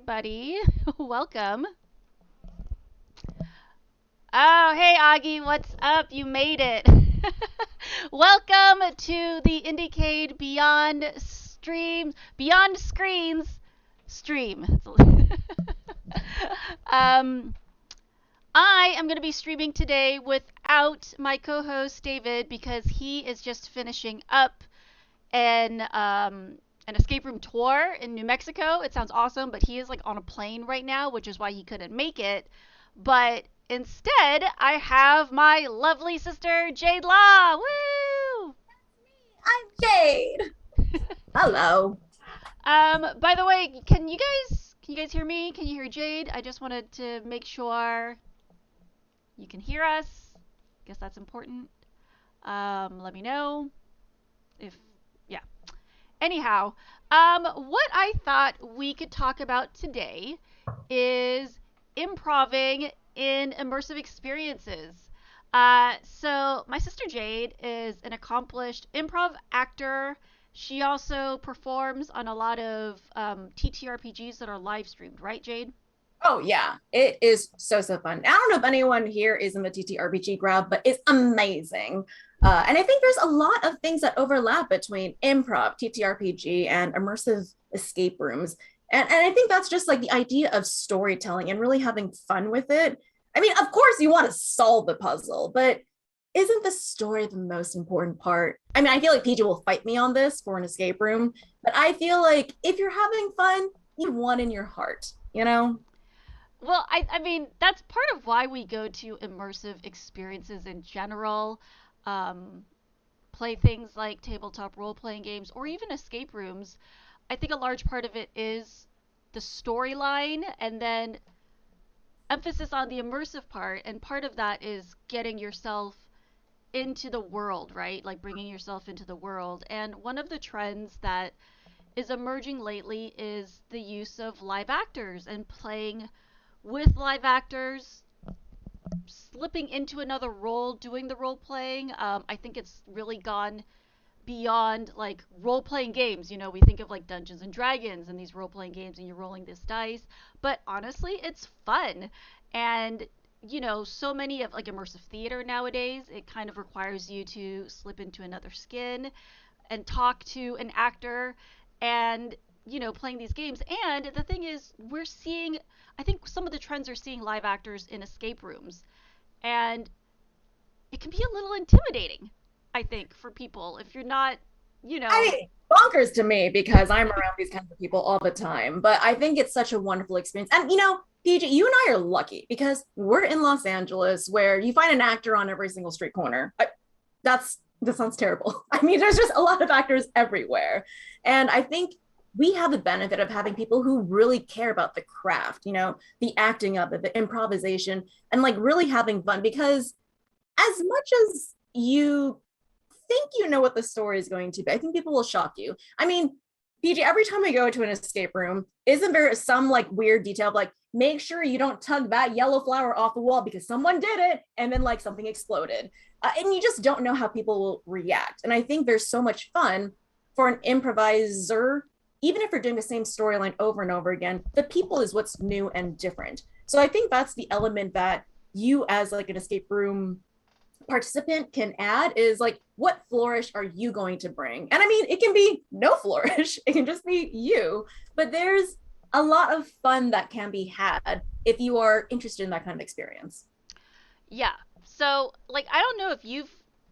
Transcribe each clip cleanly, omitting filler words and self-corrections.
everybody. Welcome. Oh, hey, Augie, what's up? You made it. Welcome to the IndieCade Beyond Screens stream. um, I am going to be streaming today without my co-host David because he is just finishing up an escape room tour in New Mexico. It sounds awesome, but he is like on a plane right now, which is why he couldn't make it. But instead, I have my lovely sister Jade Law. Woo! I'm Jade. Hello. By the way, can you guys hear me? Can you hear Jade? I just wanted to make sure you can hear us. Guess that's important. Let me know if yeah. Anyhow, what I thought we could talk about today is improving in immersive experiences. So, my sister Jade is an accomplished improv actor. She also performs on a lot of TTRPGs that are live streamed, right, Jade? Oh yeah, it is so fun. I don't know if anyone here is in the TTRPG crowd, but it's amazing. And I think there's a lot of things that overlap between improv, TTRPG, and immersive escape rooms. And I think that's just like the idea of storytelling and really having fun with it. I mean, of course, you want to solve the puzzle, but isn't the story the most important part? I mean, I feel like PJ will fight me on this for an escape room, but I feel like if you're having fun, you want in your heart, you know? Well, I mean, that's part of why we go to immersive experiences in general. Um, Play things like tabletop role playing games or even escape rooms. I think a large part of it is the storyline and then emphasis on the immersive part. And part of that is getting yourself into the world, right? Like bringing yourself into the world. And one of the trends that is emerging lately is the use of live actors and playing with live actors, slipping into another role, doing the role playing. I think it's really gone beyond like role playing games. You know, we think of like Dungeons and Dragons and these role playing games and you're rolling this dice, but honestly, it's fun. And so many of like immersive theater nowadays, it kind of requires you to slip into another skin and talk to an actor and playing these games. And the thing is, we're seeing, I think some of the trends are seeing live actors in escape rooms, and it can be a little intimidating, I think, for people if you're not, you I know, mean, bonkers to me because I'm around these kinds of people all the time. But I think it's such a wonderful experience. And PJ, you and I are lucky because we're in Los Angeles where you find an actor on every single street corner. That sounds terrible. I mean, there's just a lot of actors everywhere. And I think we have the benefit of having people who really care about the craft, the acting of it, the improvisation, and like really having fun because as much as you think you know what the story is going to be, I think people will shock you. I mean, PJ, every time we go to an escape room, isn't there some like weird detail of like, make sure you don't tug that yellow flower off the wall because someone did it and then like something exploded. And you just don't know how people will react. And I think there's so much fun for an improviser, even if you're doing the same storyline over and over again, the people is what's new and different. So I think that's the element that you as like an escape room participant can add is like what flourish are you going to bring. And I mean it can be no flourish, it can just be you, but there's a lot of fun that can be had if you are interested in that kind of experience. yeah. So, like, I don't know if you've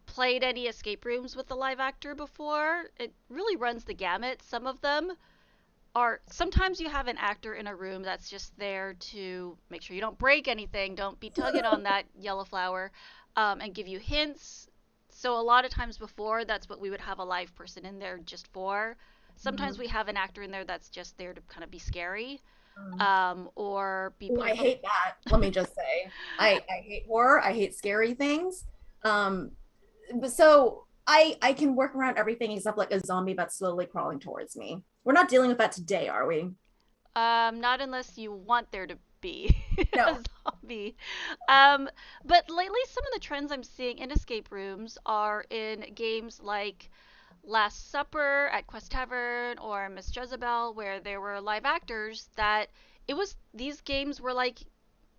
played any escape rooms with a live actor before. It really runs the gamut. Some of them are, sometimes you have an actor in a room that's just there to make sure you don't break anything, don't be tugging on that yellow flower, and give you hints. So a lot of times before, that's what we would have a live person in there just for. Sometimes Mhm. we have an actor in there that's just there to kind of be scary, or be Oh, put I up a. hate that. Let me just say, I hate horror. I hate scary things. Um, but so I can work around everything except like a zombie that's slowly crawling towards me. We're not dealing with that today, are we? Not unless you want there to be a No. zombie. Um, but lately, some of the trends I'm seeing in escape rooms are in games like Last Supper at Quest Tavern or Miss Jezebel, where there were live actors, that it was these games were like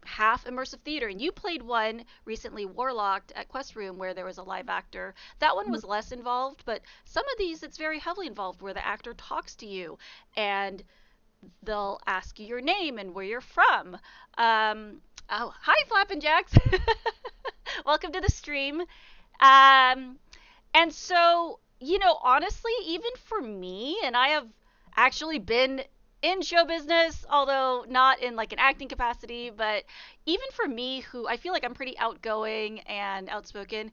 half immersive theater. And you played one recently, Warlocked, at Quest Room, where there was a live actor. That one was less involved, but some of these it's very heavily involved, where the actor talks to you and they'll ask you your name and where you're from. Oh, hi, Flappin' Jacks. Welcome to the stream. And so, honestly, even for me, and I have actually been in show business, although not in like an acting capacity, but even for me, who I feel like I'm pretty outgoing and outspoken,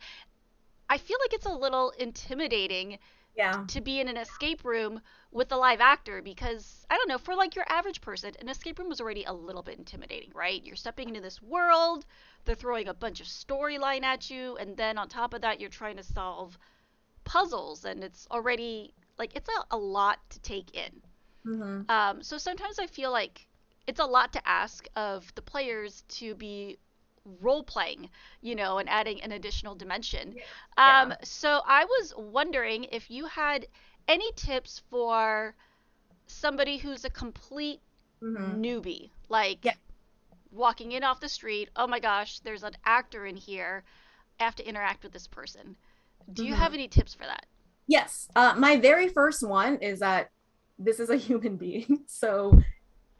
I feel like it's a little intimidating Yeah. to be in an escape room with a live actor because I don't know, for like your average person, an escape room is already a little bit intimidating, right? You're stepping into this world, they're throwing a bunch of storyline at you, and then on top of that, you're trying to solve puzzles, and it's already like it's a lot to take in. Hmm. So sometimes I feel like it's a lot to ask of the players to be role playing, and adding an additional dimension. Yeah. Yeah. So I was wondering if you had any tips for somebody who's a complete Hmm. newbie, Yeah. like walking in off the street. Oh my gosh, there's an actor in here. I have to interact with this person. Do you have Hmm. any tips for that? Yes. My very first one is that this is a human being. So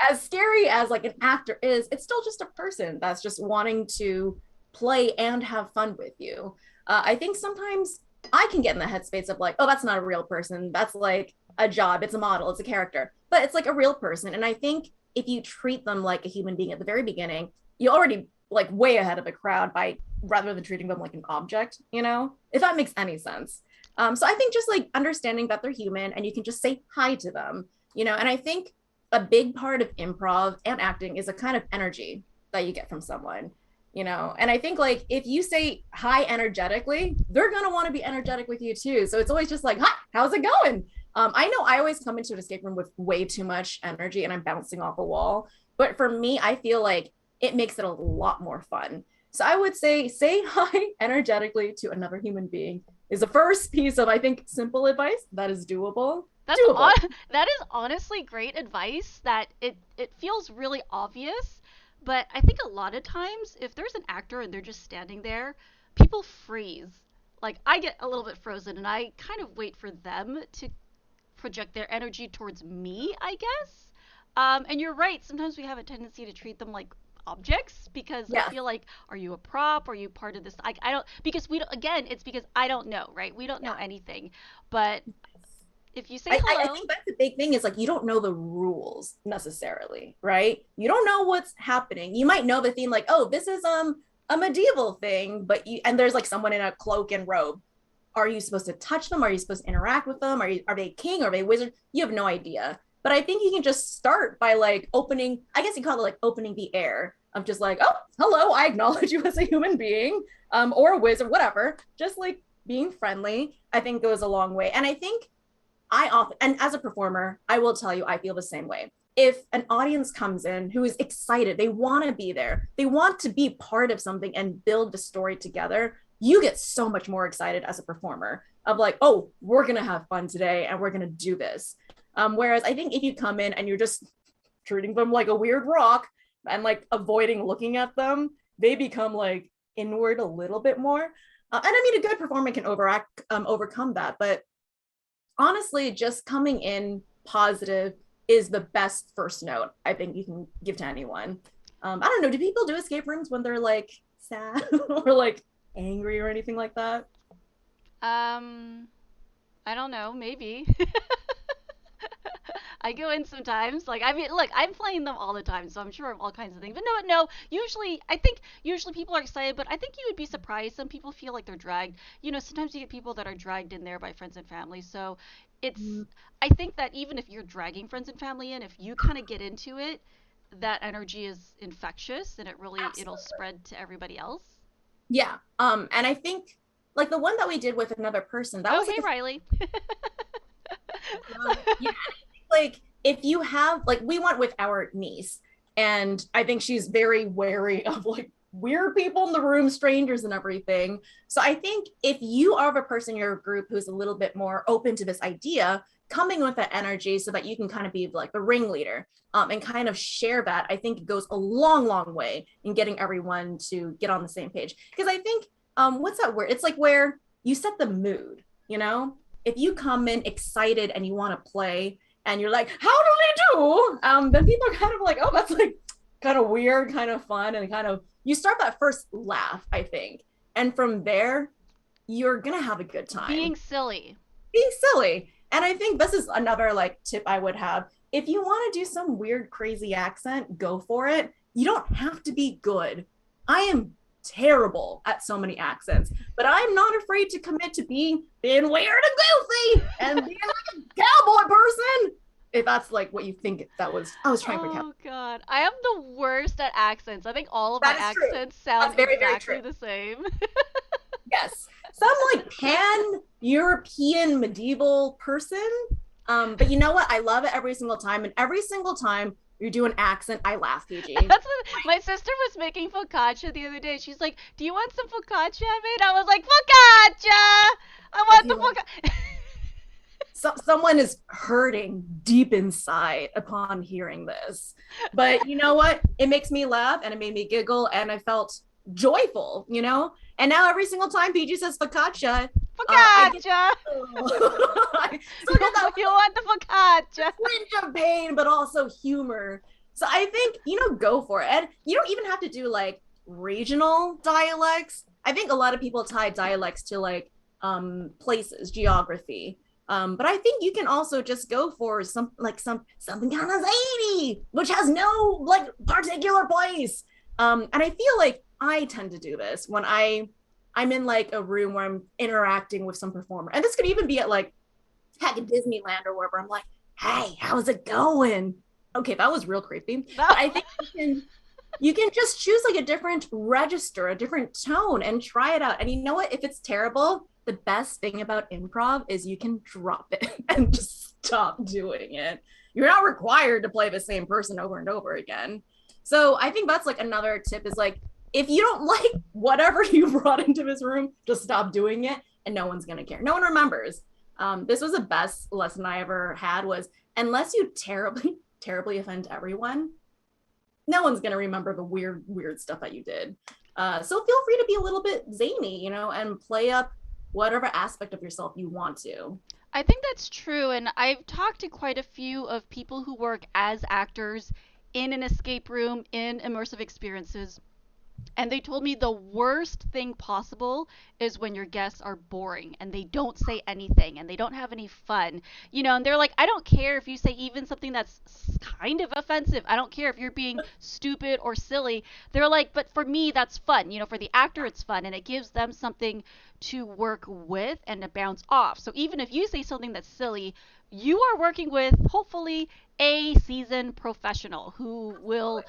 as scary as like an actor is, it's still just a person that's just wanting to play and have fun with you. I think sometimes I can get in the headspace of like, oh, that's not a real person. That's like a job. It's a model. It's a character. But it's like a real person. And I think if you treat them like a human being at the very beginning, you're already like way ahead of the crowd by rather than treating them like an object, if that makes any sense. So I think just like understanding that they're human and you can just say hi to them, and I think a big part of improv and acting is a kind of energy that you get from someone, and I think like if you say hi energetically, they're going to want to be energetic with you too. So it's always just like, hi, how's it going? I know I always come into an escape room with way too much energy and I'm bouncing off a wall, but for me I feel like it makes it a lot more fun. So I would say hi energetically to another human being is the first piece of, I think, simple advice that is doable. That's Doable. that is honestly great advice that it feels really obvious, but I think a lot of times if there's an actor and they're just standing there, people freeze. Like I get a little bit frozen and I kind of wait for them to project their energy towards me, I guess. And you're right, sometimes we have a tendency to treat them like objects because I Yes. feel like, are you a prop? Are you part of this? I don't, because we don't, again, it's because I don't know, right? We don't know Yeah. anything. But if you say I hello, think that's the big thing is like you don't know the rules necessarily, right? You don't know what's happening. You might know the theme, like, oh, this is a medieval thing, but and there's like someone in a cloak and robe. Are you supposed to touch them? Are you supposed to interact with them? Are they king? Are they wizard? You have no idea. But I think you can just start by like opening, I guess you call it like opening the air of just like, oh, hello, I acknowledge you as a human being, or a wizard, whatever. Just like being friendly, I think goes a long way. And I think I often, and as a performer, I will tell you, I feel the same way. If an audience comes in who is excited, they want to be there, they want to be part of something and build the story together, you get so much more excited as a performer of like, oh, we're going to have fun today and we're going to do this. Whereas I think if you come in and you're just treating them like a weird rock and like avoiding looking at them, they become like inward a little bit more. And I mean, a good performer can overcome that, but honestly, just coming in positive is the best first note I think you can give to anyone. I don't know. Do people do escape rooms when they're like sad or like angry or anything like that? um, I don't know, maybe. I go in sometimes. Like, I mean, look, I'm playing them all the time, so I'm sure of all kinds of things. But no, no. Usually, I think usually people are excited, but I think you would be surprised. Some people feel like they're dragged. Sometimes you get people that are dragged in there by friends and family. So it's. Mm. I think that even if you're dragging friends and family in, if you kind of get into it, that energy is infectious, and it'll Absolutely. spread to everybody else. Yeah. And I think like the one that we did with another person, that Oh, was hey, like a Riley. yeah, like if you have like we went with our niece and I think she's very wary of like weird people in the room, strangers and everything. So I think if you are a person in your group who's a little bit more open to this idea, coming with that energy so that you can kind of be like the ringleader, and kind of share that, I think it goes a long, long way in getting everyone to get on the same page. Because I think, what's that word? It's like where you set the mood, you know? If you come in excited and you want to play and you're like, how do we do? Then people are kind of like, oh, that's like kind of weird, kind of fun, and kind of you start that first laugh, I think. And from there, you're gonna have a good Being time. silly. Being silly. And I think this is another like tip I would have. If you want to do some weird, crazy accent, go for it. You don't have to be good. I am terrible at so many accents, but I'm not afraid to commit to being weird and goofy and being like a cowboy person. If that's like what you think that was, I was trying for cowboy. Oh god, I am the worst at accents. I think all of my That is true. accents That's sound very, very true. exactly the same. Yes. Some like pan European medieval person. But you know what? I love it every single time. And every single time you do an accent, I laugh, Peih-Gee. That's what, my sister was making focaccia the other day. She's like, "Do you want some focaccia I made?" I was like, "Focaccia! I If want the you like, focaccia." someone is hurting deep inside upon hearing this. But you know what? It makes me laugh and it made me giggle and I felt joyful, you know? And now every single time Peih-Gee says focaccia, I get Focaccia! I still get that You want the focaccia? twinge of pain, but also humor. So I think, go for it. And you don't even have to do like regional dialects. I think a lot of people tie dialects to like places, geography. But I think you can also just go for something kind of zany, which has no like particular place. And I feel like I tend to do this when I'm in like a room where I'm interacting with some performer. And this could even be at like heck Disneyland or wherever. I'm like, hey, how's it going? Okay, that was real creepy. But I think you can just choose like a different register, a different tone, and try it out. And you know what? If it's terrible, the best thing about improv is you can drop it and just stop doing it. You're not required to play the same person over and over again. So I think that's like another tip is like, if you don't like whatever you brought into this room, just stop doing it and no one's gonna care. No one remembers. This was the best lesson I ever had was unless you terribly, terribly offend everyone, no one's gonna remember the weird, weird stuff that you did. So feel free to be a little bit zany, and play up whatever aspect of yourself you want to. I think that's true, and I've talked to quite a few of people who work as actors in an escape room, in immersive experiences, and they told me the worst thing possible is when your guests are boring and they don't say anything and they don't have any fun. And they're like, I don't care if you say even something that's kind of offensive. I don't care if you're being stupid or silly. They're like, but for me, that's fun. For the actor, it's fun and it gives them something to work with and to bounce off. So even if you say something that's silly, you are working with hopefully a seasoned professional who will,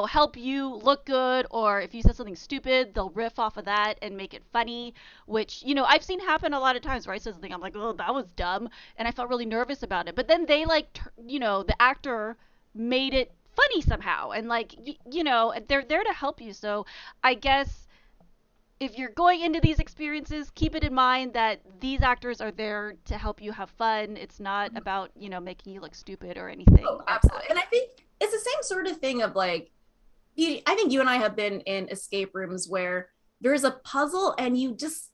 help you look good, or if you said something stupid, they'll riff off of that and make it funny, which, I've seen happen a lot of times where I said something, I'm like, oh, that was dumb, and I felt really nervous about it. But then they the actor made it funny somehow, and like, they're there to help you. So I guess if you're going into these experiences, keep it in mind that these actors are there to help you have fun. It's not about, making you look stupid or anything Oh, like that. absolutely. And I think it's the same sort of thing of like, I think you and I have been in escape rooms where there's a puzzle and you just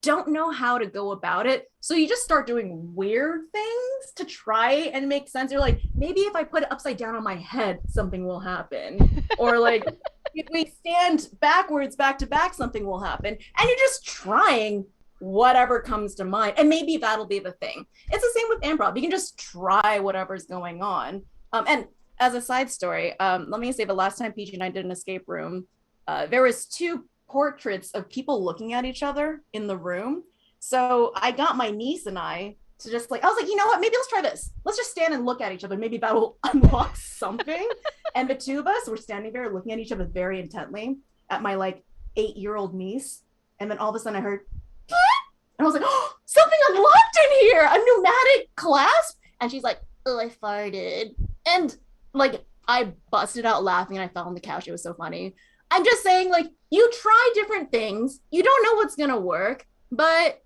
don't know how to go about it. So you just start doing weird things to try and make sense. You're like, maybe if I put it upside down on my head, something will happen. Or like, if we stand backwards, back to back, something will happen. And you're just trying whatever comes to mind. And maybe that'll be the thing. It's the same with improv. You can just try whatever's going on. And as a side story, let me say the last time Peih-Gee and I did an escape room, there was two portraits of people looking at each other in the room. So I got my niece and I to just like, I was like, you know what, maybe let's try this. Let's just stand and look at each other. Maybe that will unlock something. And the two of us were standing there looking at each other very intently at my like 8-year-old niece. And then all of a sudden I heard, and I was like, oh, something unlocked in here, a pneumatic clasp. And she's like, oh, I farted. And like, I busted out laughing and I fell on the couch. It was so funny. I'm just saying, like, you try different things. You don't know what's gonna work, but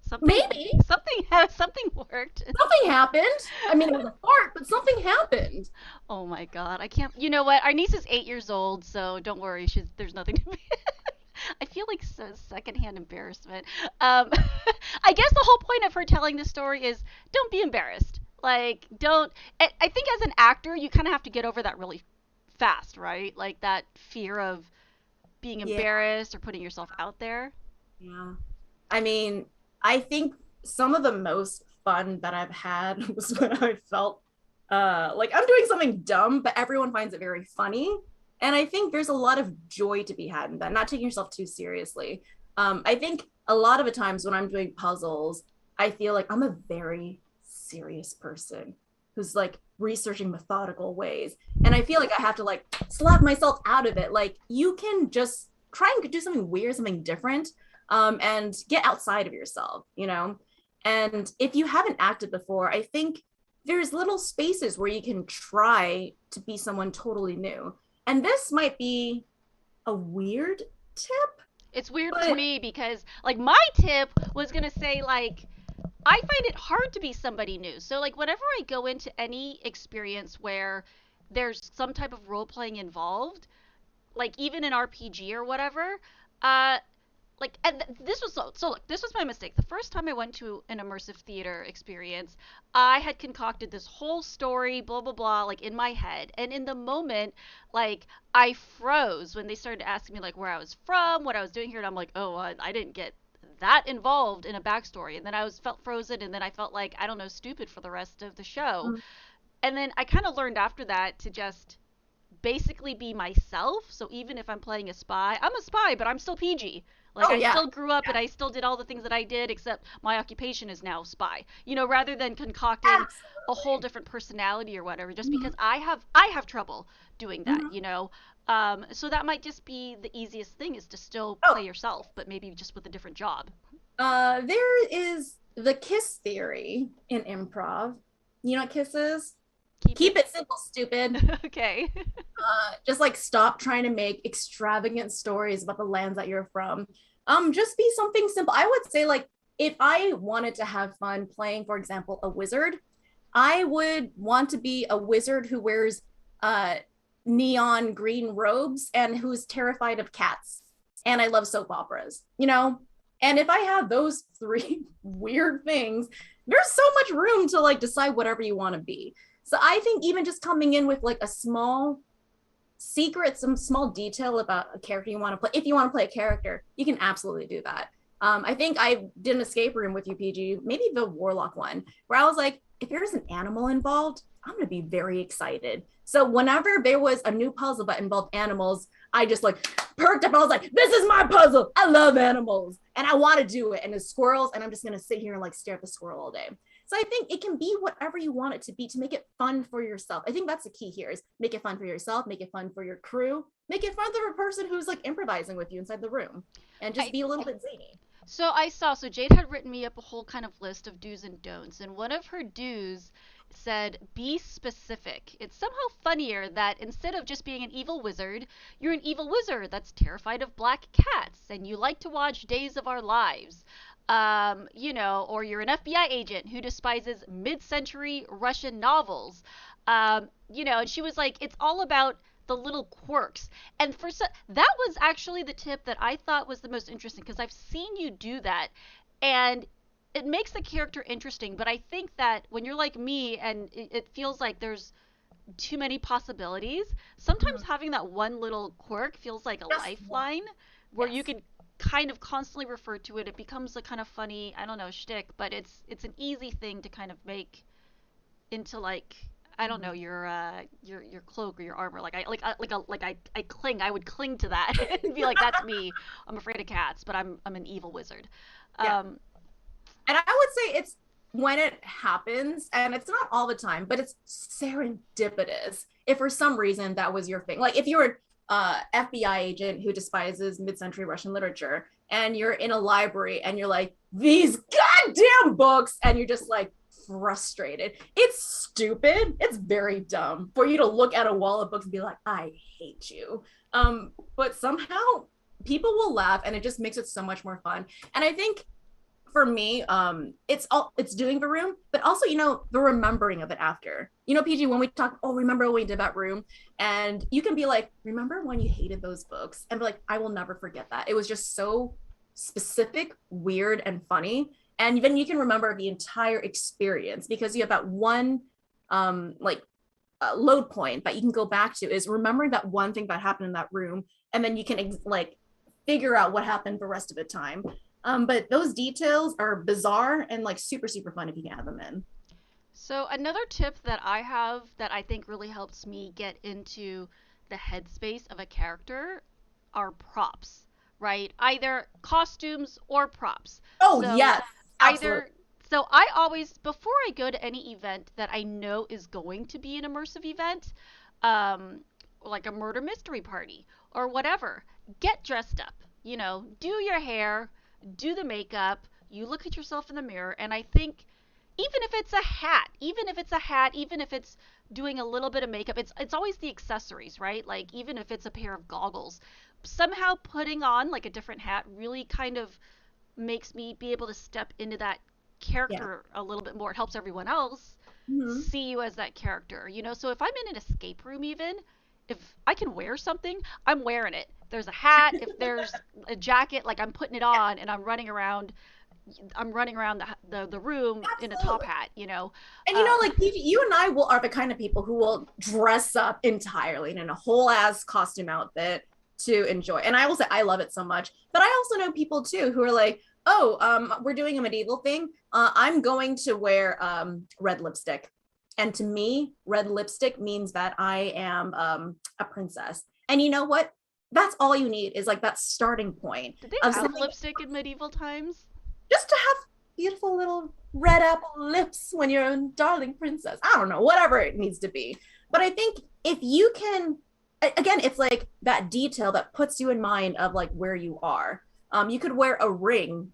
Something maybe something worked. something happened. I mean, it was a fart, but something happened. Oh my god, I can't. You know what? Our niece is 8 years old, so don't worry. There's nothing to be. I feel like secondhand embarrassment. I guess the whole point of her telling this story is don't be embarrassed. Like, don't. I think as an actor, you kind of have to get over that really fast, right? Like that fear of being Yeah, embarrassed or putting yourself out there. yeah. I mean, I think some of the most fun that I've had was when I felt like I'm doing something dumb, but everyone finds it very funny. And I think there's a lot of joy to be had in that, not taking yourself too seriously. I think a lot of the times when I'm doing puzzles, I feel like I'm a very serious person who's like researching methodical ways. And I feel like I have to like slap myself out of it. Like you can just try and do something weird, something different, and get outside of yourself, you know? And if you haven't acted before, I think there's little spaces where you can try to be someone totally new. And this might be a weird tip, It's weird to but me because, like, my tip was gonna say, like, I find it hard to be somebody new. So, like, whenever I go into any experience where there's some type of role playing involved, like even an RPG or whatever, uh, like, and this was so look, this was my mistake. The first time I went to an immersive theater experience, I had concocted this whole story, blah blah blah, like in my head, and in the moment, like I froze when they started asking me like where I was from, what I was doing here, and I'm like, oh, I didn't get that involved in a backstory, and then I was felt frozen, and then I felt like I don't know, stupid for the rest of the show, and then I kind of learned after that to just basically be myself. So even if I'm playing a spy, I'm a spy, but I'm still PG. Like oh I yeah, still grew up and I still did all the things that I did, except my occupation is now spy. You know, rather than concocting a whole absolutely. different personality or whatever, just Mm-hmm. because I have trouble doing that. Mm-hmm. You know, so that might just be the easiest thing is to still Oh, play yourself, but maybe just with a different job. there is the kiss theory in improv. You know what kiss is? Keep it Keep it simple, stupid. okay. Just like stop trying to make extravagant stories about the lands that you're from. Just be something simple. I would say like if I wanted to have fun playing, for example, a wizard, I would want to be a wizard who wears uh neon green robes and who's terrified of cats. And I love soap operas, you know? And if I have those three weird things, there's so much room to like decide whatever you want to be. So I think even just coming in with like a small secret, some small detail about a character you want to play. If you want to play a character, you can absolutely do that. I think I did an escape room with you, PG, maybe the Warlock one, where I was like, if there's an animal involved, I'm going to be very excited. So whenever there was a new puzzle that involved animals, I just like perked up. I was like, this is my puzzle. I love animals and I want to do it. And there's squirrels, and I'm just going to sit here and like stare at the squirrel all day. So I think it can be whatever you want it to be to make it fun for yourself. I think that's the key here is make it fun for yourself, make it fun for your crew, make it fun for the person who's like improvising with you inside the room, and just I be a little bit zany. So I saw, so Jade had written me up a whole kind of list of do's and don'ts, and one of her do's said, be specific. It's somehow funnier that instead of just being an evil wizard, you're an evil wizard that's terrified of black cats, and you like to watch Days of Our Lives. You know, or you're an FBI agent who despises mid century Russian novels. You know, and she was like, it's all about the little quirks. And that was actually the tip that I thought was the most interesting because I've seen you do that, and it makes the character interesting. But I think that when you're like me and it feels like there's too many possibilities, sometimes Mhm. having that one little quirk feels like a Just one. lifeline where you Yes. can kind of constantly refer to it. It becomes a kind of funny, I don't know, shtick, but it's an easy thing to kind of make into like I don't know Mhm. your cloak or your armor. I cling. I would cling to that and be like, that's me. I'm afraid of cats, but I'm an evil wizard. Yeah. Um, And I would say it's when it happens, and it's not all the time, but it's serendipitous. If for some reason that was your thing, like if you were FBI agent who despises mid-century Russian literature, and you're in a library and you're like these goddamn books, and you're just like frustrated. It's stupid. It's very dumb for you to look at a wall of books and be like, I hate you. But somehow people will laugh and it just makes it so much more fun. And I think for me, it's doing the room, but also, the remembering of it after. PG, when we talk, oh, remember when we did that room? And you can be like, remember when you hated those books? And be like, I will never forget that. It was just so specific, weird, and funny. And then you can remember the entire experience because you have that one load point that you can go back to, is remembering that one thing that happened in that room, and then you can figure out what happened the rest of the time. But those details are bizarre and super, super fun if you can add them in. So another tip that I have that I think really helps me get into the headspace of a character are props, right? Either costumes or props. Oh, So yes, absolutely. either so I always, before I go to any event that I know is going to be an immersive event, um, like a murder mystery party or whatever, get dressed up. Do your hair, do the makeup, you look at yourself in the mirror, and I think even if it's doing a little bit of makeup, it's always the accessories, right? Like even if it's a pair of goggles, somehow putting on like a different hat really kind of makes me be able to step into that Yeah. character a little bit more. It helps everyone else Mm-hmm. see you as that character, So if I'm in an escape room, even if I can wear something, I'm wearing it. If there's a hat, if there's a jacket, like I'm putting it Yeah, on and I'm running around the room in a top absolutely. hat. And Uh, you and I are the kind of people who will dress up entirely in a whole ass costume outfit to enjoy. And I will say I love it so much. But I also know people too who are like, oh, we're doing a medieval thing. I'm going to wear red lipstick. And to me, red lipstick means that I am a princess. And you know what? That's all you need, is that starting point did they of have something, lipstick in medieval times? just to have beautiful little red apple lips when you're a darling princess. I don't know, whatever it needs to be. But I think if you can, again, it's like that detail that puts you in mind of where you are. You could wear a ring,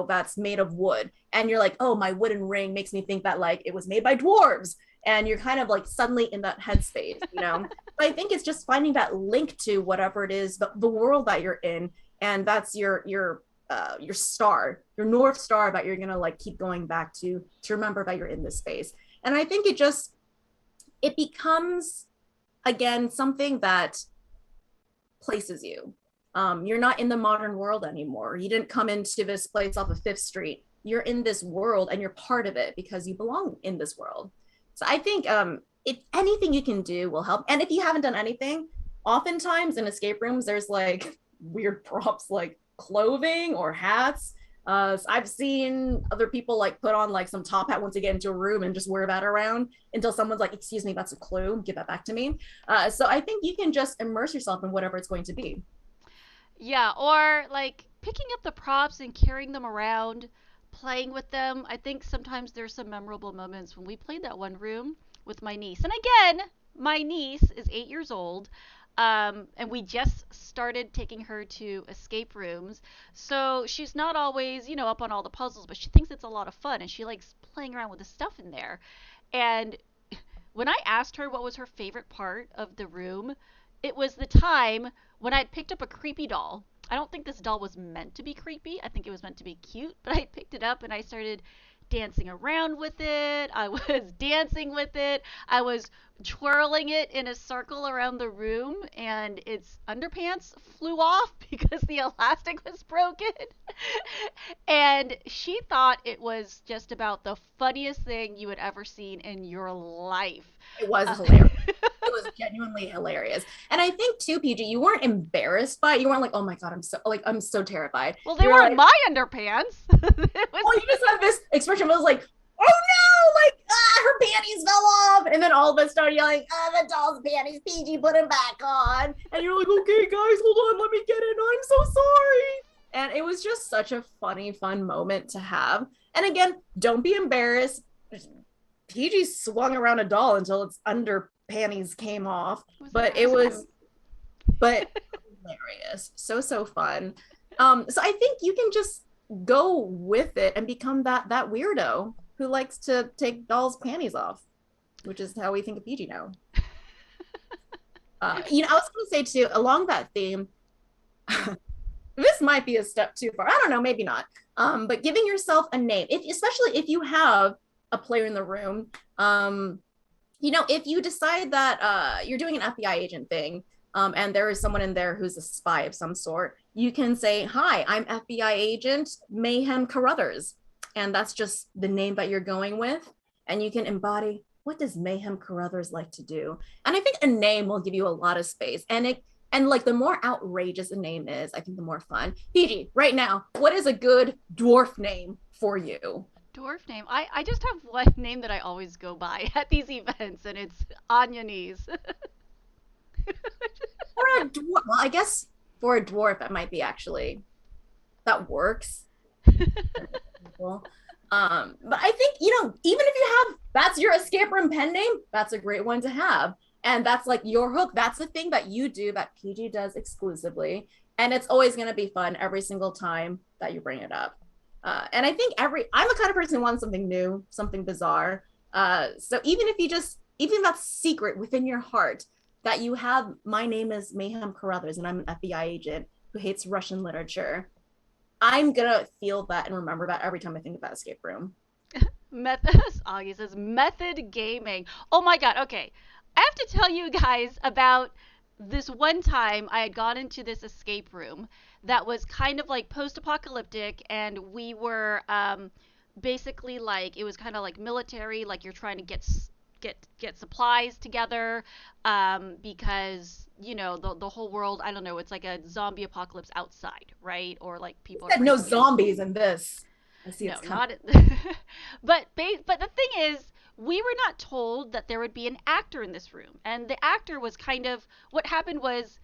that's made of wood, and you're like, oh, my wooden ring makes me think that it was made by dwarves, and you're kind of suddenly in that headspace. But I think it's just finding that link to whatever it is, the world that you're in, and that's your star, your north star that you're gonna keep going back to remember that you're in this space. And I think it becomes, again, something that places you. You're not in the modern world anymore. You didn't come into this place off of Fifth Street. You're in this world and you're part of it because you belong in this world. So I think if anything you can do will help. And if you haven't done anything, oftentimes in escape rooms, there's weird props like clothing or hats. So I've seen other people put on some top hat once they get into a room and just wear that around until someone's like, excuse me, that's a clue, give that back to me. So I think you can just immerse yourself in whatever it's going to be. Yeah, or like picking up the props and carrying them around, playing with them. I think sometimes there's some memorable moments when we played that one room with my niece. And again, my niece is 8 years old. And we just started taking her to escape rooms. So she's not always, up on all the puzzles, but she thinks it's a lot of fun and she likes playing around with the stuff in there. And when I asked her what was her favorite part of the room, it was the time when I'd picked up a creepy doll. I don't think this doll was meant to be creepy. I think it was meant to be cute, but I picked it up and I started dancing around with it. I was dancing with it. I was twirling it in a circle around the room, and its underpants flew off because the elastic was broken. And she thought it was just about the funniest thing you had ever seen in your life. It was Uh, hilarious. It was genuinely hilarious. And I think too, PG, you weren't embarrassed by it. You weren't like, oh my God, I'm so terrified. well, they You were weren't like, my underpants. It was oh, you just have this expression that was like, oh no, her panties fell off. And then all of us started yelling, the doll's panties, PG, put them back on. And you're like, okay, guys, hold on, let me get it. I'm so sorry. And it was just such a funny, fun moment to have. And again, don't be embarrassed. PG swung around a doll until its under panties came off, it was but awesome. but hilarious, so so fun. So I think you can just go with it and become that weirdo who likes to take dolls' panties off, which is how we think of Peih-Gee now. I was going to say too, along that theme, this might be a step too far. I don't know, maybe not. But giving yourself a name, especially if you have a player in the room, if you decide that you're doing an FBI agent thing, and there is someone in there who's a spy of some sort, you can say, "Hi, I'm FBI agent Mayhem Carruthers," and that's just the name that you're going with, and you can embody what does Mayhem Carruthers like to do. And I think a name will give you a lot of space, and like the more outrageous a name is, I think the more fun. Peih-Gee, right now, what is a good dwarf name for you? Dwarf name. I just have one name that I always go by at these events, and it's Anya Knees. For a dwarf, well, I guess for a dwarf, that might be actually that works. But I think even if you have that's your escape room pen name, that's a great one to have, and that's like your hook. That's the thing that you do that Peih-Gee does exclusively, and it's always going to be fun every single time that you bring it up. And I think I'm the kind of person who wants something new, something bizarre. So even that's secret within your heart that you have, my name is Mayhem Carruthers and I'm an FBI agent who hates Russian literature. I'm gonna feel that and remember that every time I think of that escape room. Method. Augie says method gaming. Oh my god. Okay, I have to tell you guys about this one time I had gone into this escape room that was kind of like post-apocalyptic, and we were basically like it was kind of like military, like you're trying to get supplies together because the whole world, I don't know, it's like a zombie apocalypse outside, right? Or like people are No freaking out. zombies in this. I see No, it's not coming. but the thing is, we were not told that there would be an actor in this room, and the actor was kind of what happened was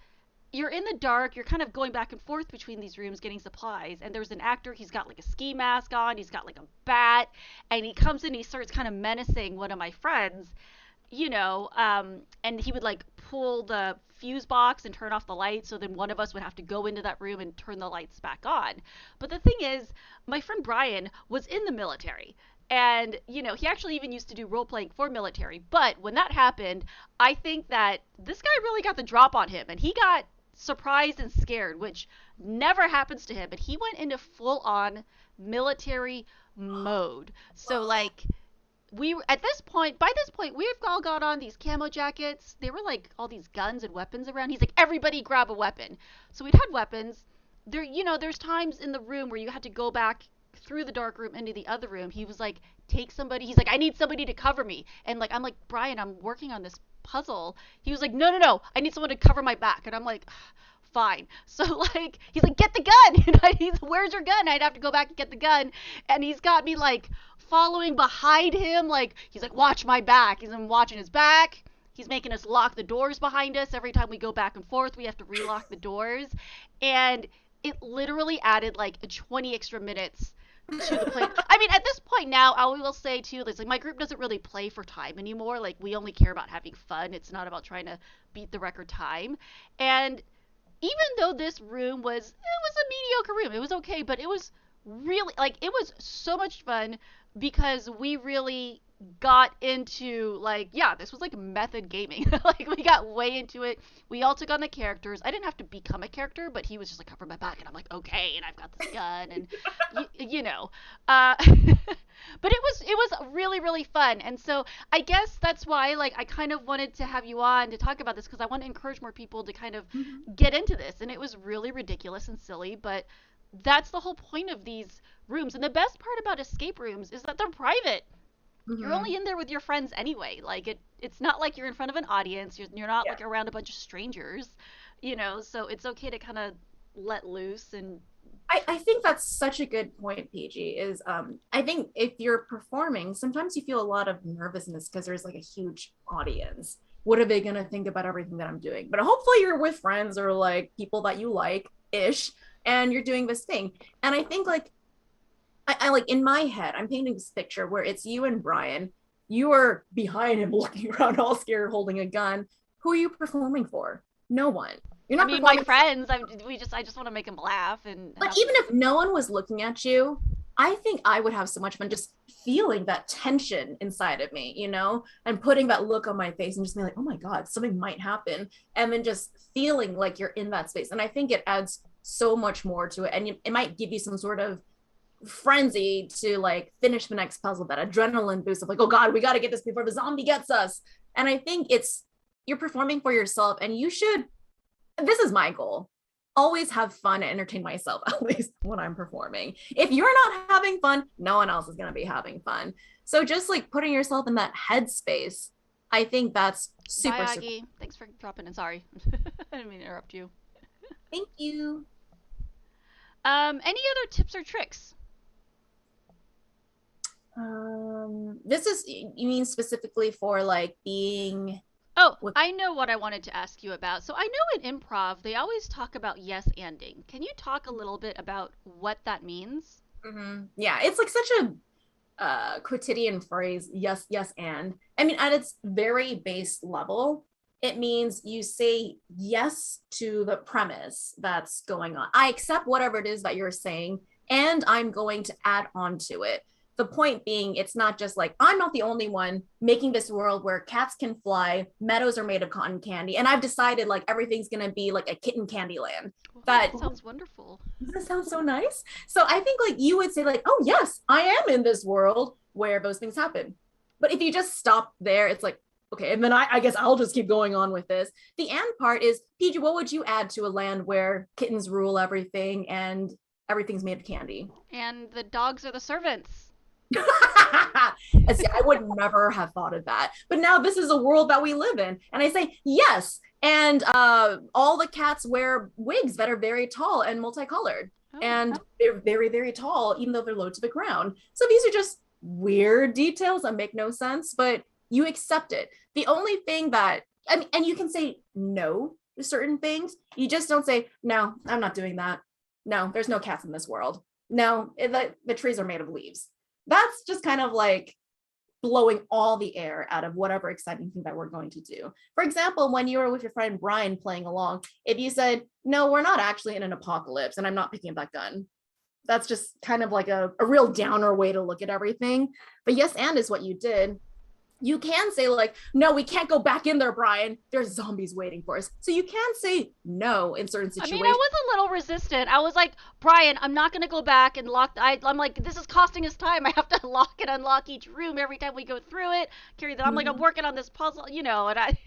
you're in the dark, you're kind of going back and forth between these rooms getting supplies, and there's an actor, he's got like a ski mask on, he's got like a bat, and he comes in, he starts kind of menacing one of my friends, and he would like pull the fuse box and turn off the lights, so then one of us would have to go into that room and turn the lights back on. But the thing is, my friend Brian was in the military. And, he actually even used to do role playing for military. But when that happened, I think that this guy really got the drop on him. And he got surprised and scared, which never happens to him. But he went into full on military mode. So, like, by this point, we've all got on these camo jackets. They were like all these guns and weapons around. He's like, everybody grab a weapon. So we'd had weapons. There's times in the room where you had to go back through the dark room into the other room. He was like, take somebody. He's like, I need somebody to cover me. And like, I'm like, Brian, I'm working on this puzzle. He was like, no, no, no, I need someone to cover my back. And I'm like, fine. So like, he's like, get the gun. And he's, where's your gun? I'd have to go back and get the gun. And he's got me like following behind him. Like, he's like, watch my back. He's watching his back. He's making us lock the doors behind us. Every time we go back and forth, we have to relock the doors. And it literally added like 20 extra minutes to the play. I mean, at this point now, I will say too, like my group doesn't really play for time anymore. Like we only care about having fun. It's not about trying to beat the record time. And even though this room was a mediocre room, it was okay, but it was really like it was so much fun because we really got into like this was like method gaming. Like we got way into it. We all took on the characters. I didn't have to become a character, but he was just like cover my back and I'm like okay, and I've got this gun and but it was really really fun. And so I guess that's why like I kind of wanted to have you on to talk about this because I want to encourage more people to kind of get into this. And it was really ridiculous and silly, but that's the whole point of these rooms. And the best part about escape rooms is that they're private. You're Mm-hmm. only in there with your friends anyway. Like it's not like you're in front of an audience. You're not Yeah. like around a bunch of strangers, so it's okay to kind of let loose and I think that's such a good point, Peih-Gee, is I think if you're performing, sometimes you feel a lot of nervousness because there's like a huge audience. What are they gonna think about everything that I'm doing? But hopefully you're with friends or like people that you like ish, and you're doing this thing. And I think like I like in my head, I'm painting this picture where it's you and Brian. You are behind him looking around all scared, holding a gun. Who are you performing for? No one. You're I not mean, my performing. friends, I just want to make them laugh and But have even if no one was looking at you, I think I would have so much fun just feeling that tension inside of me, and putting that look on my face and just being like, oh my God, something might happen. And then just feeling like you're in that space. And I think it adds so much more to it. And it might give you some sort of frenzy to like finish the next puzzle, that adrenaline boost of like, oh God, we got to get this before the zombie gets us. And I think you're performing for yourself, and this is my goal, always have fun and entertain myself, at least when I'm performing. If you're not having fun, no one else is going to be having fun. So just like putting yourself in that headspace, I think that's Bye, super, super. Aggie. Thanks for dropping in. Sorry. I didn't mean to interrupt you. Thank you. Any other tips or tricks? This is, you mean specifically for like being Oh, with, I know what I wanted to ask you about. So I know in improv, they always talk about yes anding. Can you talk a little bit about what that means? yeah, it's like such a quotidian phrase, yes, yes, and. I mean, at its very base level, it means you say yes to the premise that's going on. I accept whatever it is that you're saying, and I'm going to add on to it. The point being, it's not just like, I'm not the only one making this world where cats can fly, meadows are made of cotton candy, and I've decided like everything's gonna be like a kitten candy land. Oh, That that sounds wonderful. doesn't sound so nice. So I think like you would say like, oh yes, I am in this world where those things happen. But if you just stop there, it's like, okay, and then I guess I'll just keep going on with this. The and part is, Peih-Gee, what would you add to a land where kittens rule everything and everything's made of candy? And the dogs are the servants. See, I would never have thought of that. But now this is a world that we live in. And I say, yes. And all the cats wear wigs that are very tall and multicolored. Oh, And they're very, very tall, even though they're low to the ground. So these are just weird details that make no sense, but you accept it. The only thing that, I mean, and you can say no to certain things. You just don't say, no, I'm not doing that. No, there's no cats in this world. No, the trees are made of leaves. That's just kind of like blowing all the air out of whatever exciting thing that we're going to do. For example, when you were with your friend Brian playing along, if you said, no, we're not actually in an apocalypse and I'm not picking up that gun, that's just kind of like a real downer way to look at everything. But yes, and is what you did. You can say like, no, we can't go back in there, Brian, there's zombies waiting for us. So you can say no in certain I mean, I situations. was a little resistant. I was like, Brian, I'm not gonna go back and lock. I'm like, this is costing us time. I have to lock and unlock each room every time we go through it. Carry that. I'm like, I'm working on this puzzle, and I.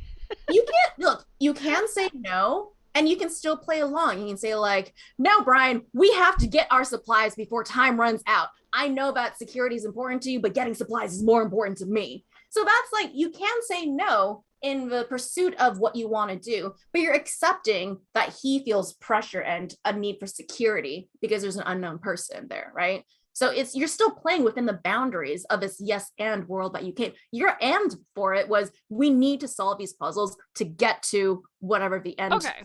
You can't look, you can say no and you can still play along. You can say like, no, Brian, we have to get our supplies before time runs out. I know that security is important to you, but getting supplies is more important to me. So that's like, you can say no in the pursuit of what you want to do, but you're accepting that he feels pressure and a need for security because there's an unknown person there, right? So you're still playing within the boundaries of this yes and world that you came. Your and for it was, we need to solve these puzzles to get to whatever the end. Okay.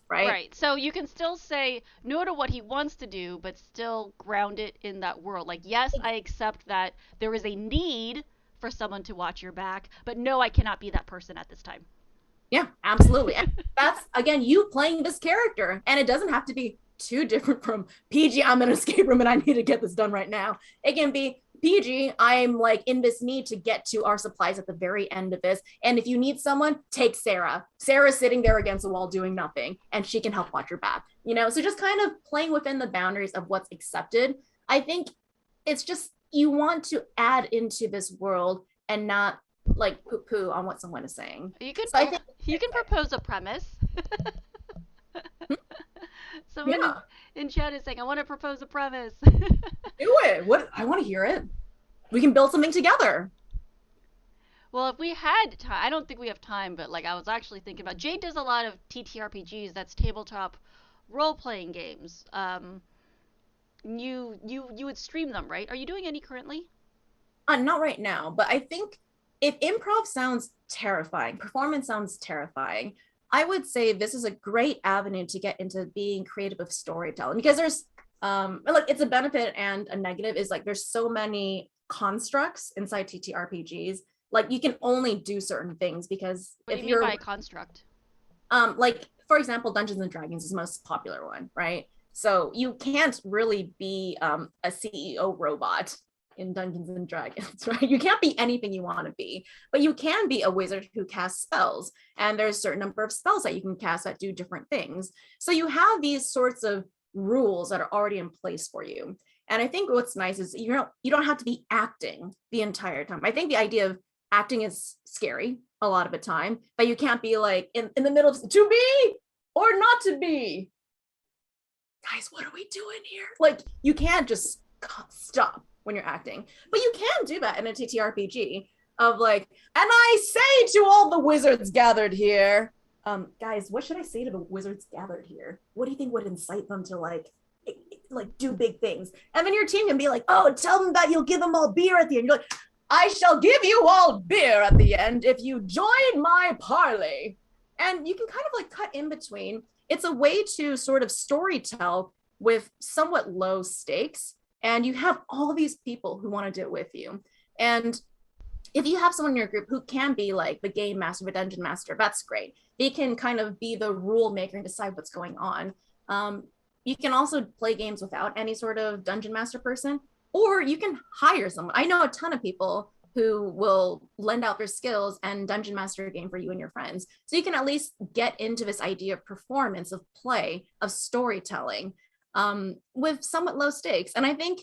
Right. Right. So you can still say no to what he wants to do, but still ground it in that world. Like, yes, I accept that there is a need for someone to watch your back, but no, I cannot be that person at this time. Yeah, absolutely. And that's again you playing this character, and it doesn't have to be too different from Peih-Gee, I'm in an escape room and I need to get this done right now. It can be Peih-Gee, I'm like in this need to get to our supplies at the very end of this. And if you need someone, take Sarah. Sarah's sitting there against the wall doing nothing, and she can help watch your back. So just kind of playing within the boundaries of what's accepted. I think it's just you want to add into this world and not like poo poo on what someone is saying. You can So I think you can propose a premise. Someone yeah, in chat is saying, "I want to propose a premise." do it. What I want to hear it. We can build something together. Well, if we had time, I don't think we have time, but like I was actually thinking about Jade does a lot of TTRPGs, that's tabletop role playing games. You would stream them, right? Are you doing any currently? Not right now, but I think if improv sounds terrifying, performance sounds terrifying, I would say this is a great avenue to get into being creative with storytelling, because there's like it's a benefit and a negative is like there's so many constructs inside TTRPGs. Like you can only do certain things because What do if you mean you're by construct? like for example, Dungeons and Dragons is the most popular one, right? So you can't really be a CEO robot in Dungeons and Dragons, right? You can't be anything you want to be, but you can be a wizard who casts spells. And there's a certain number of spells that you can cast that do different things. So you have these sorts of rules that are already in place for you. And I think what's nice is you don't have to be acting the entire time. I think the idea of acting is scary a lot of the time, but you can't be like in the middle of to be or not to be. Guys, what are we doing here? Like, you can't just stop when you're acting, but you can do that in a TTRPG of like, and I say to all the wizards gathered here, guys, what should I say to the wizards gathered here? What do you think would incite them to like do big things? And then your team can be like, oh, tell them that you'll give them all beer at the end. You're like, I shall give you all beer at the end if you join my parley. And you can kind of like cut in between. It's a way to sort of storytell with somewhat low stakes. And you have all these people who want to do it with you. And if you have someone in your group who can be like the game master, the dungeon master, that's great. They can kind of be the rule maker and decide what's going on. You can also play games without any sort of dungeon master person, or you can hire someone. I know a ton of people who will lend out their skills and dungeon master a game for you and your friends. So you can at least get into this idea of performance, of play, of storytelling with somewhat low stakes. And I think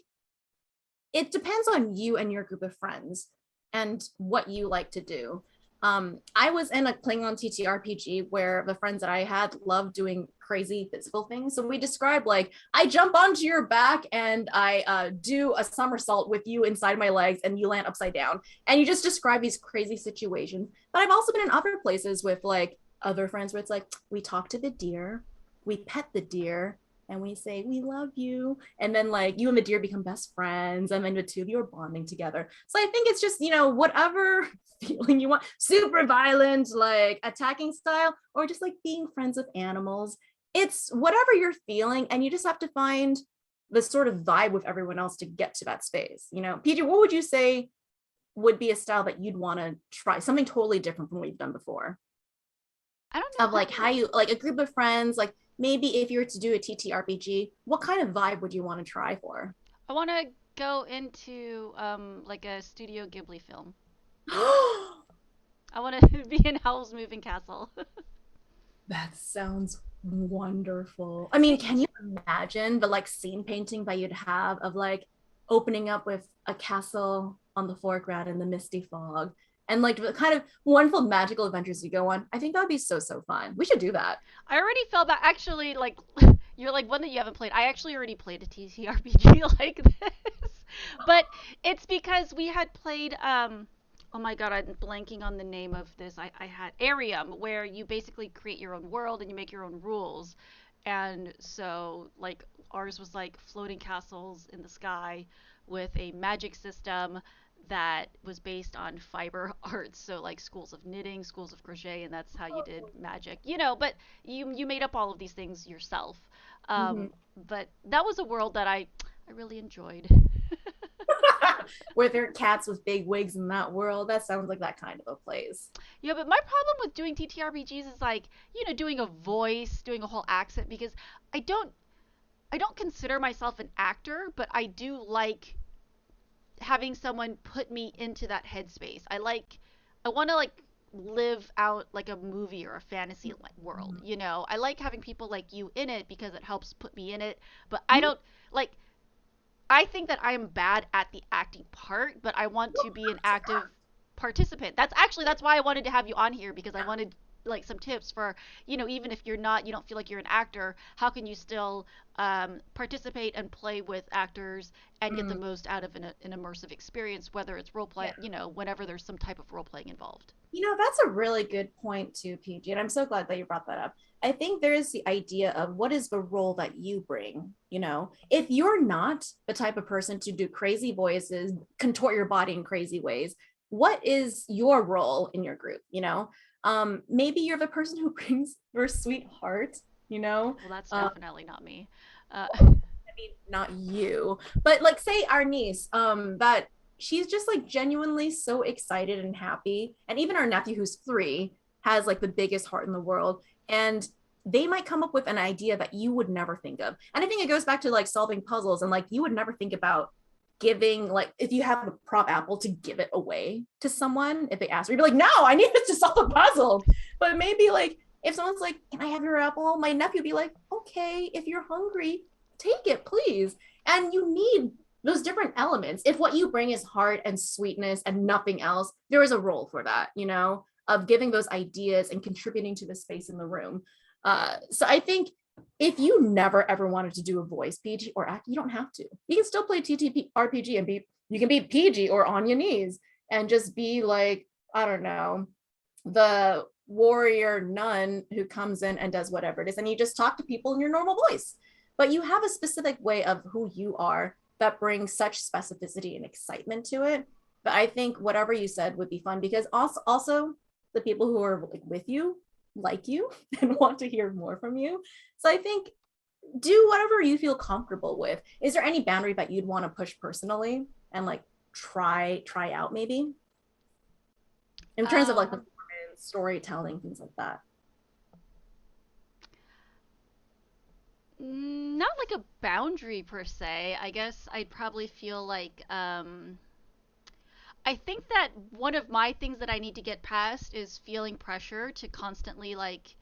it depends on you and your group of friends and what you like to do. I was in a Klingon TTRPG where the friends that I had loved doing crazy physical things. So we described like, I jump onto your back and I do a somersault with you inside my legs and you land upside down. And you just describe these crazy situations. But I've also been in other places with like other friends where it's like, we talk to the deer, we pet the deer, and we say we love you, and then like you and the deer become best friends, and then the two of you are bonding together. So I think it's just, whatever feeling you want, super violent like attacking style, or just like being friends with animals. It's whatever you're feeling, and you just have to find the sort of vibe with everyone else to get to that space. Peih-Gee, what would you say would be a style that you'd want to try, something totally different from what you've done before, I don't know of like how you like a group of friends, like maybe if you were to do a TTRPG, what kind of vibe would you want to try for? I want to go into like a Studio Ghibli film. I want to be in Howl's Moving Castle. That sounds wonderful. I mean, can you imagine the like scene painting that you'd have of like opening up with a castle on the foreground in the misty fog and like the kind of wonderful magical adventures you go on? I think that would be so, so fun. We should do that. I already felt that actually like you're like one that you haven't played. I actually already played a TTRPG like this. But it's because we had played oh my god, I'm blanking on the name of this. I had Arium, where you basically create your own world and you make your own rules. And so like ours was like floating castles in the sky with a magic system that was based on fiber arts, so like schools of knitting, schools of crochet, and that's how you did magic, but you made up all of these things yourself. Mhm. But that was a world that I really enjoyed. Where there are cats with big wigs in that world. That sounds like that kind of a place. Yeah, but my problem with doing TTRPGs is like, doing a voice, doing a whole accent, because I don't I don't consider myself an actor, but I do like having someone put me into that headspace. I want to like live out like a movie or a fantasy like world, Mhm. I like having people like you in it because it helps put me in it, but I don't like I think that I am bad at the acting part, but I want to be an active participant. That's why I wanted to have you on here, because I wanted like some tips for, even if you don't feel like you're an actor, how can you still participate and play with actors and get the Mhm. most out of an immersive experience, whether it's role play, Yeah. whenever there's some type of role playing involved. That's a really good point too, Peih-Gee, and I'm so glad that you brought that up. I think there is the idea of what is the role that you bring. If you're not the type of person to do crazy voices, contort your body in crazy ways, what is your role in your group? Maybe you're the person who brings your sweetheart. You know, Well, that's um, definitely not me. uh, I mean, not you, but like say our niece, that she's just like genuinely so excited and happy. And even our nephew who's 3 has like the biggest heart in the world. And they might come up with an idea that you would never think of. And I think it goes back to like solving puzzles, and like you would never think about giving, like if you have a prop apple, to give it away to someone if they ask, you'd be like, no, I need this to solve a puzzle. But maybe like if someone's like, can I have your apple, my nephew would be like, okay, if you're hungry, take it please. And you need those different elements. If what you bring is heart and sweetness and nothing else, there is a role for that, you know, of giving those ideas and contributing to the space in the room. So I think if you never ever wanted to do a voice, Peih-Gee, or act, you don't have to. You can still play TTRPG and be, you can be Peih-Gee or on your knees and just be like, I don't know, the warrior nun who comes in and does whatever it is. And you just talk to people in your normal voice. But you have a specific way of who you are that brings such specificity and excitement to it. But I think whatever you said would be fun, because also the people who are like with you like you and want to hear more from you. So I think do whatever you feel comfortable with. Is there any boundary that you'd want to push personally and like try out maybe in terms of like performance, storytelling, things like that? Not like a boundary per se. I guess I'd probably feel like I think that one of my things that I need to get past is feeling pressure to constantly like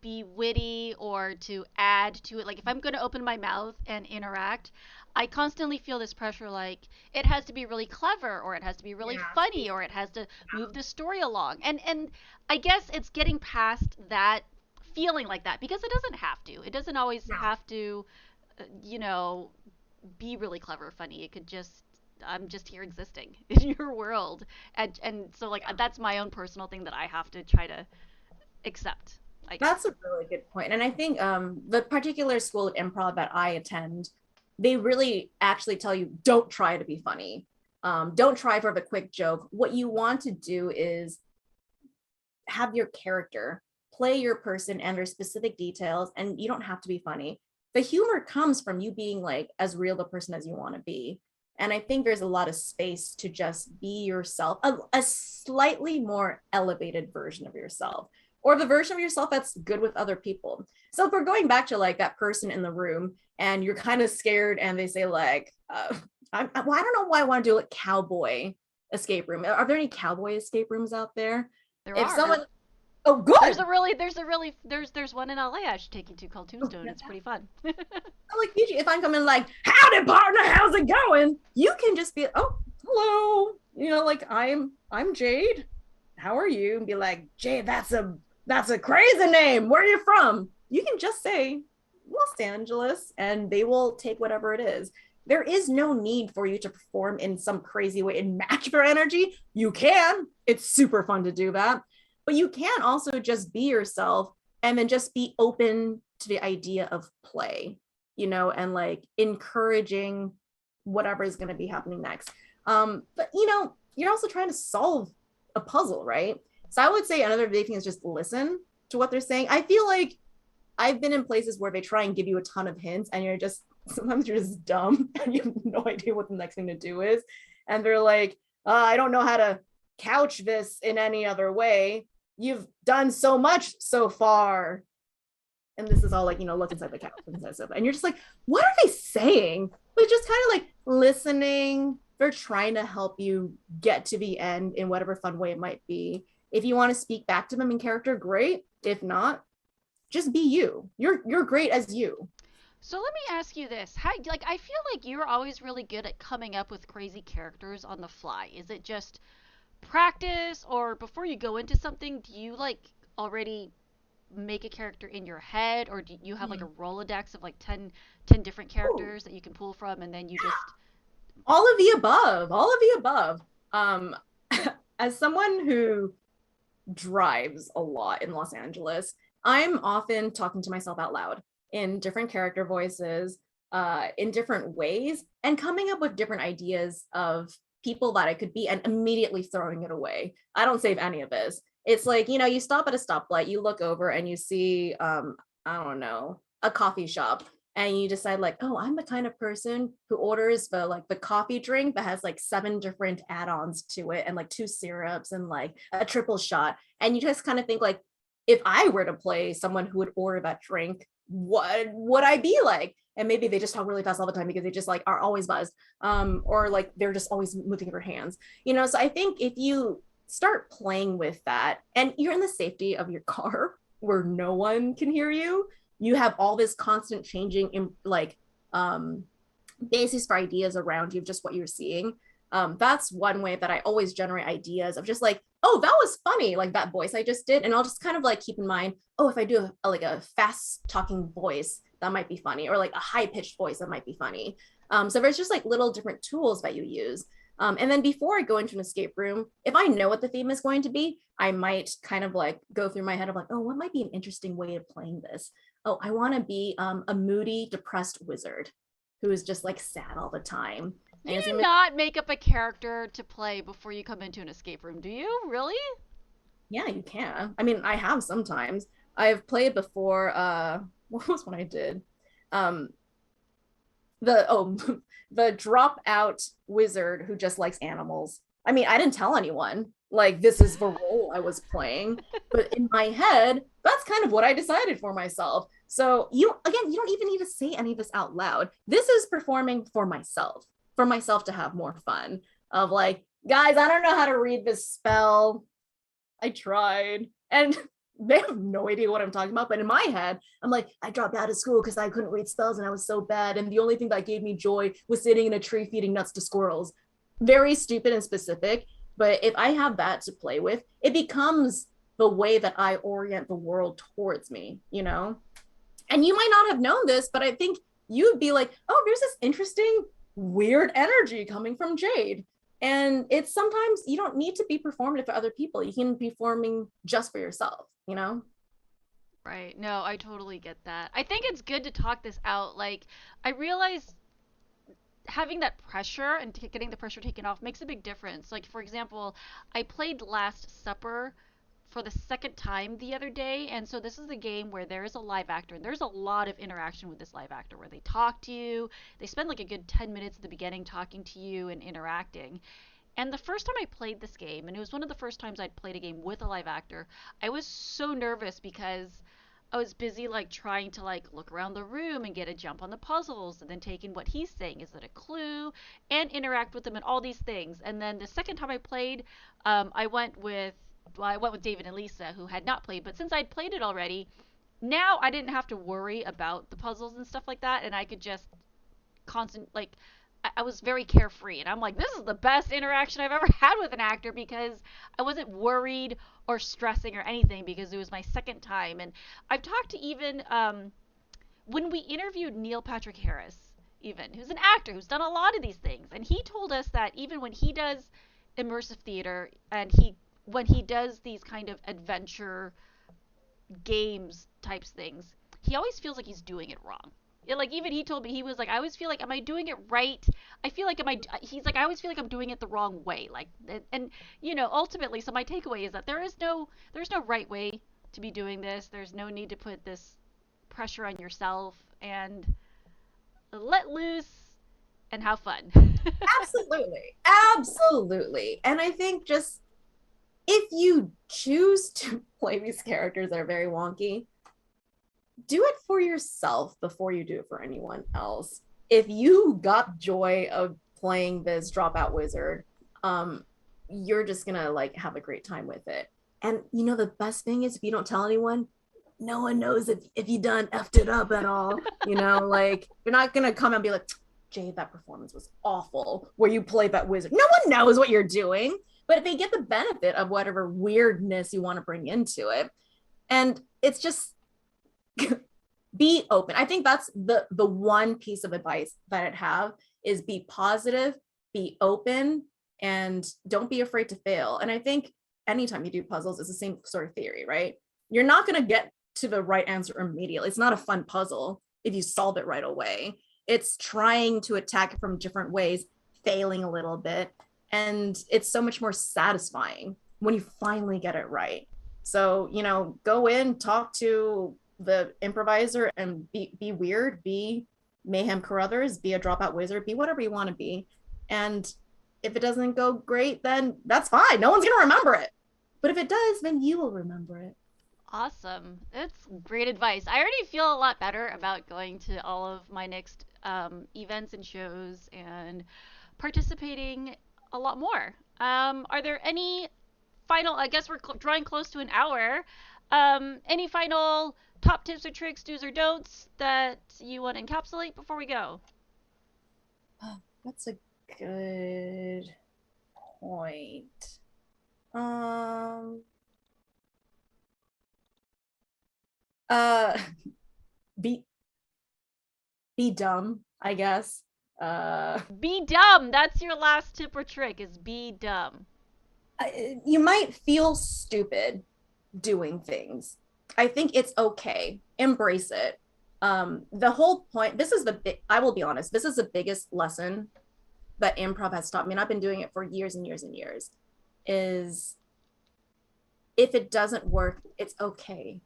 be witty or to add to it. Like if I'm going to open my mouth and interact, I constantly feel this pressure like it has to be really clever or it has to be really Yeah. funny or it has to move the story along. And I guess it's getting past that feeling like that because it doesn't have to. It doesn't always Yeah. have to you know, be really clever or funny. It could just I'm just here existing in your world. And so like Yeah. that's my own personal thing that I have to try to accept, I guess. That's a really good point. And I think the particular school of improv that I attend, they really actually tell you don't try to be funny. Don't try for the quick joke. What you want to do is have your character play your person and their specific details, and you don't have to be funny. The humor comes from you being like as real the person as you want to be. And I think there's a lot of space to just be yourself, a slightly more elevated version of yourself, or the version of yourself that's good with other people. So if we're going back to like that person in the room and you're kind of scared and they say like, well, I don't know why I want to do like cowboy escape room. Are there any cowboy escape rooms out there? There If are. someone, oh, good. There's one in LA I should take you to called Oh, Tombstone. yeah. It's pretty fun. Like usually if I'm coming like, howdy partner, how's it going? You can just be, oh, hello. You know, like I'm Jade. How are you? And be like, Jade, that's a crazy name. Where are you from? You can just say Los Angeles and they will take whatever it is. There is no need for you to perform in some crazy way and match their energy. You can. It's super fun to do that. But you can also just be yourself and then just be open to the idea of play, you know, and like encouraging whatever is going to be happening next. But you know, you're also trying to solve a puzzle, right? So I would say another big thing is just listen to what they're saying. I feel like I've been in places where they try and give you a ton of hints and you're just sometimes you're just dumb and you have no idea what the next thing to do is. And they're like, I don't know how to couch this in any other way. You've done so much so far. And this is all like, you know, look inside the couch, inside sofa. And you're just like, what are they saying? But just kind of like listening. They're trying to help you get to the end in whatever fun way it might be. If you want to speak back to them in character, great. If not, just be you. You're great as you. So let me ask you this. How like I feel like you're always really good at coming up with crazy characters on the fly. Is it just practice or before you go into something, do you like already make a character in your head or do you have like a Rolodex of like ten different Ooh, characters that you can pull from and then you just all of the above. All of the above. Um, as someone who drives a lot in Los Angeles, I'm often talking to myself out loud in different character voices, in different ways, and coming up with different ideas of people that I could be and immediately throwing it away. I don't save any of this. It's like, you know, you stop at a stoplight, you look over and you see, I don't know, a coffee shop. And you decide like, oh, I'm the kind of person who orders the coffee drink that has like 7 different add-ons to it and like 2 syrups and like a triple shot. And you just kind of think like, if I were to play someone who would order that drink, what would I be like? And maybe they just talk really fast all the time because they just like are always buzzed, or like they're just always moving their hands, you know. So I think if you start playing with that and you're in the safety of your car where no one can hear you, you have all this constant changing in like basis for ideas around you of just what you're seeing. That's one way that I always generate ideas of just like, oh, that was funny, like that voice I just did. And I'll just kind of like keep in mind, oh, if I do like a fast talking voice, that might be funny, or like a high pitched voice, that might be funny. So there's just like little different tools that you use. And then before I go into an escape room, if I know what the theme is going to be, I might kind of like go through my head of like, oh, what might be an interesting way of playing this? Oh, I want to be a moody, depressed wizard who is just like sad all the time. And You it's do gonna be, not make up a character to play before you come into an escape room, do you? Really? yeah, you can. I mean, I have sometimes. I've played before. What was one I did? Um, the oh, the dropout wizard who just likes animals. I mean, I didn't tell anyone like this is the role I was playing, but in my head, that's kind of what I decided for myself. So you again, you don't even need to say any of this out loud. This is performing for myself to have more fun. Of like, guys, I don't know how to read this spell. I tried. And they have no idea what I'm talking about. But in my head, I'm like, I dropped out of school because I couldn't read spells and I was so bad. And the only thing that gave me joy was sitting in a tree feeding nuts to squirrels. Very stupid and specific. But if I have that to play with, it becomes the way that I orient the world towards me, you know? And you might not have known this, but I think you'd be like, oh, there's this interesting, weird energy coming from Jade. And it's sometimes you don't need to be performative for other people. You can be performing just for yourself, you know? Right. No, I totally get that. I think it's good to talk this out. Like, I realize having that pressure and getting the pressure taken off makes a big difference. Like, for example, I played Last Supper for the second time the other day, and so this is a game where there is a live actor, and there's a lot of interaction with this live actor where they talk to you. They spend like a good 10 minutes at the beginning talking to you and interacting. And the first time I played this game, and it was one of the first times I'd played a game with a live actor, I was so nervous because I was busy like trying to like look around the room and get a jump on the puzzles and then taking what he's saying, is it a clue, and interact with him and all these things. And then the second time I played, I went with I went with David and Lisa, who had not played, but since I'd played it already, now I didn't have to worry about the puzzles and stuff like that, and I could just constant like I was very carefree, and I'm like, this is the best interaction I've ever had with an actor because I wasn't worried or stressing or anything because it was my second time. And I've talked to even when we interviewed Neil Patrick Harris, even who's an actor who's done a lot of these things, and he told us that even when he does immersive theater and he when he does these kind of adventure games types things, he always feels like he's doing it wrong. Like even he told me, he was like, I always feel like, am I doing it right? I feel like he's like, I always feel like I'm doing it the wrong way. Like, and you know, ultimately, so my takeaway is that there's no right way to be doing this. There's no need to put this pressure on yourself, and let loose and have fun. Absolutely. Absolutely. And I think just if you choose to play these characters that are very wonky, do it for yourself before you do it for anyone else. If you got joy of playing this dropout wizard, you're just gonna like have a great time with it. And you know the best thing is if you don't tell anyone, no one knows if you done effed it up at all. You know, like you're not gonna come and be like, Jade, that performance was awful where you played that wizard. No one knows what you're doing, but they get the benefit of whatever weirdness you want to bring into it. And it's just be open. I think that's the one piece of advice that I'd have is be positive, be open, and don't be afraid to fail. And I think anytime you do puzzles, it's the same sort of theory, right? You're not going to get to the right answer immediately. It's not a fun puzzle if you solve it right away. It's trying to attack it from different ways, failing a little bit, and it's so much more satisfying when you finally get it right. So, you know, go in, talk to the improviser and be weird, be Mayhem Carruthers, be a dropout wizard, be whatever you want to be. And if it doesn't go great, then that's fine. No one's going to remember it. But if it does, then you will remember it. Awesome. That's great advice. I already feel a lot better about going to all of my next events and shows and participating a lot more. Are there any final, I guess we're drawing close to an hour. Any final top tips or tricks, do's or don'ts that you want to encapsulate before we go? That's a good point. Um, uh, be be dumb, I guess. Uh, Be dumb. That's your last tip or trick is be dumb. you might feel stupid doing things. I think it's okay. Embrace it. The whole point, this is I will be honest, this is the biggest lesson that improv has taught me, and I've been doing it for years and years and years, is if it doesn't work, it's okay.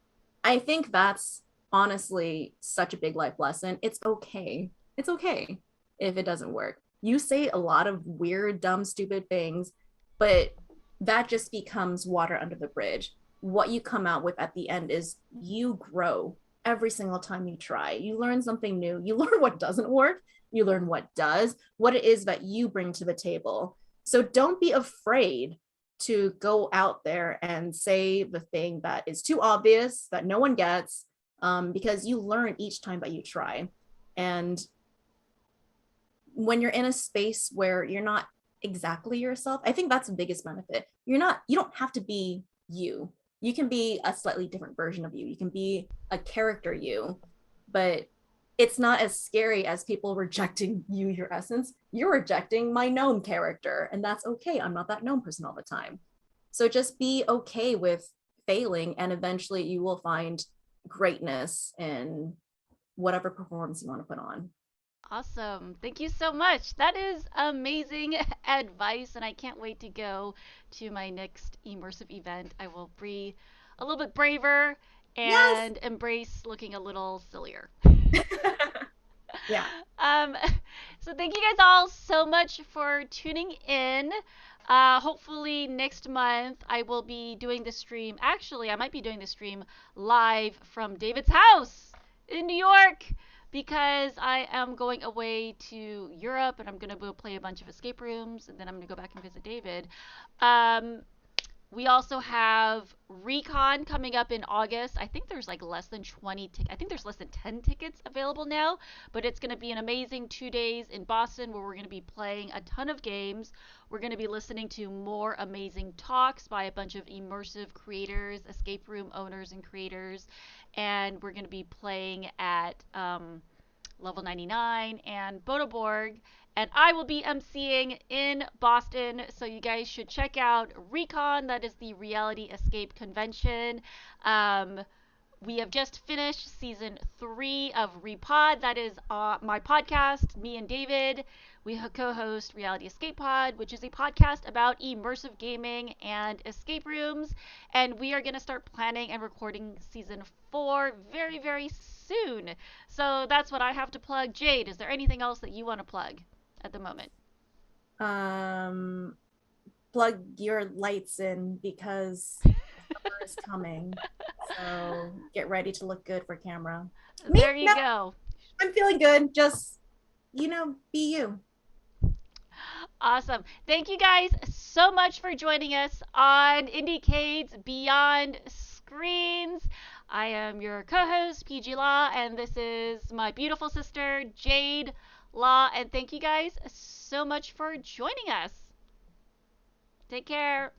I think that's honestly such a big life lesson. It's okay. It's okay if it doesn't work. You say a lot of weird, dumb, stupid things, but that just becomes water under the bridge. What you come out with at the end is you grow every single time you try. You learn something new. You learn what doesn't work. You learn what does, what it is that you bring to the table. So don't be afraid to go out there and say the thing that is too obvious that no one gets, because you learn each time that you try. And when you're in a space where you're not exactly yourself, I think that's the biggest benefit. You don't have to be you. You can be a slightly different version of you. You can be a character you, but it's not as scary as people rejecting you, your essence. You're rejecting my known character, and that's okay. I'm not that known person all the time. So just be okay with failing, and eventually you will find greatness in whatever performance you want to put on. Awesome. Thank you so much. That is amazing advice, and I can't wait to go to my next immersive event. I will be a little bit braver Yes. and embrace looking a little sillier. Yeah. um, so thank you guys all so much for tuning in. Hopefully next month I will be doing the stream. Actually, I might be doing the stream live from David's house in New York because I am going away to Europe and I'm gonna go play a bunch of escape rooms and then I'm gonna go back and visit David. Um, we also have Recon coming up in August. I think there's like less than 20 I think there's less than 10 tickets available now, but it's going to be an amazing 2 days in Boston where we're going to be playing a ton of games. We're going to be listening to more amazing talks by a bunch of immersive creators, escape room owners and creators, and we're going to be playing at Level 99 and Bodeborg. And I will be emceeing in Boston, so you guys should check out Recon. That is the Reality Escape Convention. Um, we have just finished season 3 of Repod. That is my podcast, me and David. We co host Reality Escape Pod, which is a podcast about immersive gaming and escape rooms. And we are going to start planning and recording season 4 very, very soon. So that's what I have to plug. Jade, is there anything else that you want to plug at the moment? um Plug your lights in because summer is coming, so get ready to look good for camera. Me, There you no, go. I'm feeling good. Just be you. Awesome. Thank you guys so much for joining us on IndieCade's Beyond Screens. I am your co host, Peih-Gee Law, and this is my beautiful sister, Jade Law. And thank you guys so much for joining us. Take care.